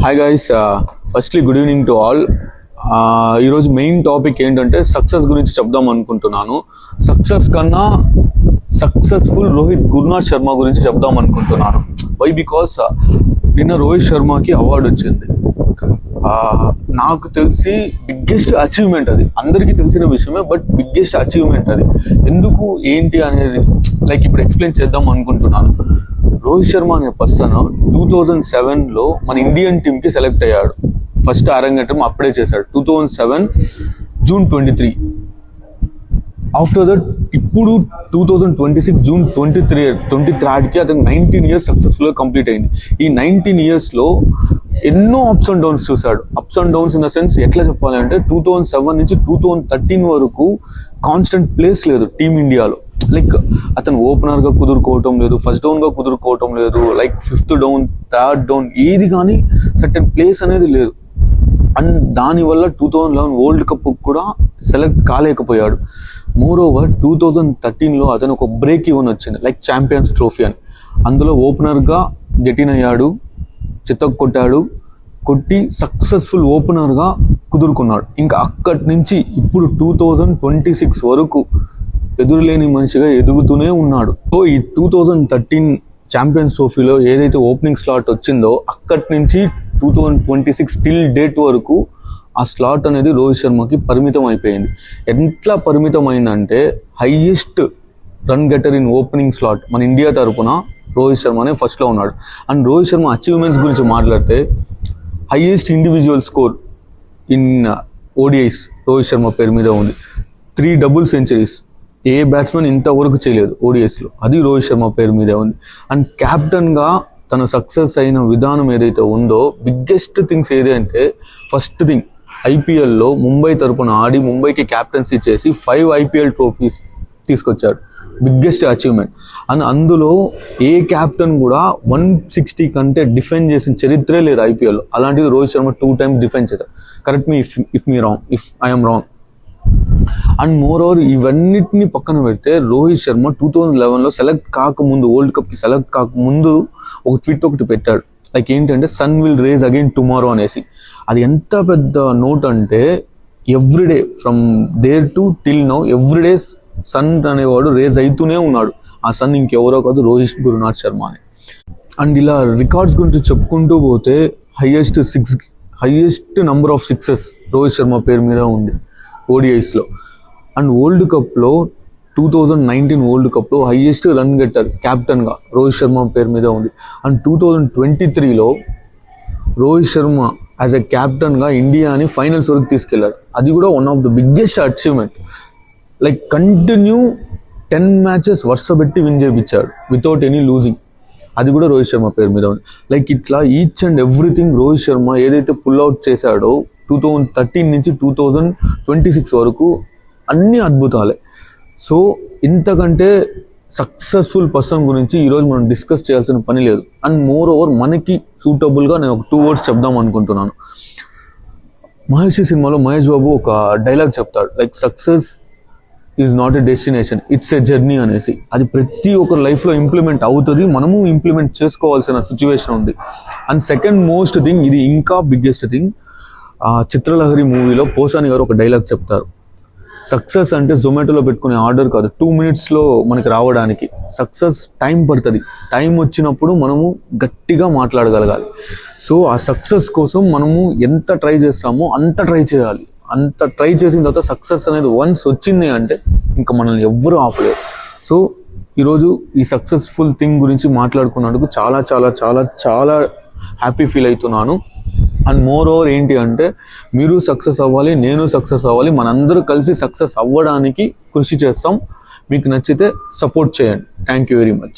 Hi guys, firstly good evening to all. ఈరోజు main topic ఏంటంటే success గురించి చెప్దాం అనుకుంటున్నాను. సక్సెస్ కన్నా సక్సెస్ఫుల్ రోహిత్ గురునాథ్ శర్మ గురించి చెప్దాం అనుకుంటున్నాను. వై బికాస్ నిన్న రోహిత్ శర్మకి అవార్డు వచ్చింది. నాకు తెలిసి బిగ్గెస్ట్ అచీవ్మెంట్ అది, అందరికీ తెలిసిన విషయమే, బట్ బిగ్గెస్ట్ అచీవ్మెంట్ అది. ఎందుకు ఏంటి అనేది లైక్ ఇప్పుడు ఎక్స్ప్లెయిన్ చేద్దాం అనుకుంటున్నాను. రోహిత్ శర్మ అనే పర్సన్ 2007లో మన ఇండియన్ టీమ్కి సెలెక్ట్ అయ్యాడు. ఫస్ట్ అరంగేట్రం అప్పుడే చేశాడు, 2007 జూన్ 23. ఆఫ్టర్ దట్ ఇప్పుడు 2026 జూన్ 23కి అతను 19 years సక్సెస్ఫుల్గా కంప్లీట్ అయింది. ఈ 19 yearsలో ఎన్నో అప్స్ అండ్ డౌన్స్ చూశాడు. Ups and downs in the sense ఎట్లా చెప్పాలంటే 2007 నుంచి 2013 వరకు కాన్స్టెంట్ ప్లేస్ లేదు టీమిండియాలో. లైక్ అతను ఓపెనర్గా కుదురుకోవటం లేదు, ఫస్ట్ డౌన్గా కుదురుకోవటం లేదు, like fifth down, third down, ఏది కానీ సర్టెన్ ప్లేస్ అనేది లేదు. అండ్ దానివల్ల 2011 వరల్డ్ కప్ కూడా సెలెక్ట్ కాలేకపోయాడు. మోర్ ఓవర్ 2013లో అతను ఒక బ్రేక్ ఈవెన్ వచ్చింది, లైక్ ఛాంపియన్స్ ట్రోఫీ అని. అందులో ఓపెనర్గా గెటిన్ అయ్యాడు, కొట్టి సక్సెస్ఫుల్ ఓపెనర్గా కుదురుకున్నాడు. ఇంకా అక్కడి నుంచి ఇప్పుడు 2026 వరకు ఎదురులేని మనిషిగా ఎదుగుతూనే ఉన్నాడు. సో ఈ 2013 ఛాంపియన్స్ ట్రోఫీలో ఏదైతే ఓపెనింగ్ స్లాట్ వచ్చిందో అక్కడి నుంచి 2026 టిల్ డేట్ వరకు ఆ స్లాట్ అనేది రోహిత్ శర్మకి పరిమితం అయిపోయింది. ఎట్లా పరిమితం అయిందంటే highest run getter in opening slot మన ఇండియా తరపున రోహిత్ శర్మనే ఫస్ట్లో ఉన్నాడు. అండ్ రోహిత్ శర్మ అచీవ్మెంట్స్ గురించి మాట్లాడితే highest individual score in ODIs Rohit Sharma పేరు మీద ఉంది. 3 double centuries ఏ బ్యాట్స్మెన్ ఇంతవరకు చేయలేదు ఓడిఐస్లో, అది రోహిత్ శర్మ పేరు మీదే ఉంది. అండ్ క్యాప్టెన్గా తన సక్సెస్ అయిన విధానం ఏదైతే ఉందో, బిగ్గెస్ట్ థింగ్స్ ఏదంటే ఫస్ట్ థింగ్ ఐపీఎల్లో ముంబై తరపున ఆడి ముంబైకి క్యాప్టెన్సీ చేసి 5 IPL ట్రోఫీస్ తీసుకొచ్చాడు, బిగ్గెస్ట్ అచీవ్మెంట్. అండ్ అందులో ఏ క్యాప్టెన్ కూడా 160 కంటే డిఫెండ్ చేసిన చరిత్రే లేదు ఐపీఎల్లో. అలాంటిది రోహిత్ శర్మ 2 times డిఫెండ్ చేశారు. Correct me if I'm wrong. And moreover ఇవన్నిటిని పక్కన పెడితే రోహిత్ శర్మ 2011లో సెలెక్ట్ కాకముందు, వరల్డ్ కప్కి సెలెక్ట్ కాకముందు ఒక ట్వీట్ ఒకటి పెట్టాడు, లైక్ ఏంటంటే sun will raise again tomorrow అనేసి. అది ఎంత పెద్ద నోట్ అంటే everyday from there to till now everyday sun అనేవాడు రేజ్ అవుతూనే ఉన్నాడు. ఆ సన్ ఇంకెవరో కాదు, రోహిత్ గురునాథ్ శర్మ అని. అండ్ ఇలా రికార్డ్స్ గురించి చెప్పుకుంటూ పోతే highest number of sixes Rohit Sharma పేరు మీద ఉంది ఓడిఐస్లో. అండ్ వరల్డ్ కప్లో 2019 వరల్డ్ కప్లో హైయెస్ట్ రన్ గెటర్ క్యాప్టెన్గా రోహిత్ శర్మ పేరు మీద ఉంది. అండ్ 2023లో రోహిత్ శర్మ యాజ్ ఎ క్యాప్టెన్గా ఇండియాని ఫైనల్స్ వరకు తీసుకెళ్లాడు. అది కూడా one of the biggest achievement. Like continue 10 matches వరుస పెట్టి విన్ చేయించాడు వితౌట్ ఎనీ లూజింగ్. అది కూడా రోహిత్ శర్మ పేరు మీద ఉంది. లైక్ ఇట్లా each and everything Rohit Sharma ఏదైతే పుల్ అవుట్ చేశాడో 2013 నుంచి 2026 వరకు అన్ని అద్భుతాలే. సో ఇంతకంటే సక్సెస్ఫుల్ పర్సన్ గురించి ఈరోజు మనం డిస్కస్ చేయాల్సిన పని లేదు. అండ్ మోర్ ఓవర్ మనకి సూటబుల్గా నేను ఒక 2 words చెప్దాం అనుకుంటున్నాను. మహర్షి సినిమాలో మహేష్ బాబు ఒక డైలాగ్ చెప్తాడు, like success is not a destination, it's a journey అనేసి. అది ప్రతి ఒక్కరి లైఫ్లో ఇంప్లిమెంట్ అవుతుంది, మనము ఇంప్లిమెంట్ చేసుకోవాల్సిన సిచ్యువేషన్ ఉంది. అండ్ సెకండ్ మోస్ట్ థింగ్, ఇది ఇంకా బిగ్గెస్ట్ థింగ్, చిత్రలహరి మూవీలో పోసాని గారు ఒక డైలాగ్ చెప్తారు, సక్సెస్ అంటే జొమాటోలో పెట్టుకునే ఆర్డర్ కాదు, 2 minutesలో మనకి రావడానికి. సక్సెస్ టైం పడుతుంది, టైం వచ్చినప్పుడు మనము గట్టిగా మాట్లాడగలగాలి. సో ఆ సక్సెస్ కోసం మనము ఎంత ట్రై చేస్తామో అంత ట్రై చేయాలి. అంత ట్రై చేసిన తర్వాత సక్సెస్ అనేది వన్స్ వచ్చింది అంటే ఇంకా మనల్ని ఎవ్వరూ ఆపలేరు. సో ఈరోజు ఈ సక్సెస్ఫుల్ థింగ్ గురించి మాట్లాడుకున్నందుకు చాలా చాలా చాలా చాలా హ్యాపీ ఫీల్ అవుతున్నాను. అండ్ మోర్ ఓవర్ ఏంటి అంటే మీరు సక్సెస్ అవ్వాలి, నేను సక్సెస్ అవ్వాలి, మనందరూ కలిసి సక్సెస్ అవ్వడానికి కృషి చేస్తాం. మీకు నచ్చితే సపోర్ట్ చేయండి. Thank you very much.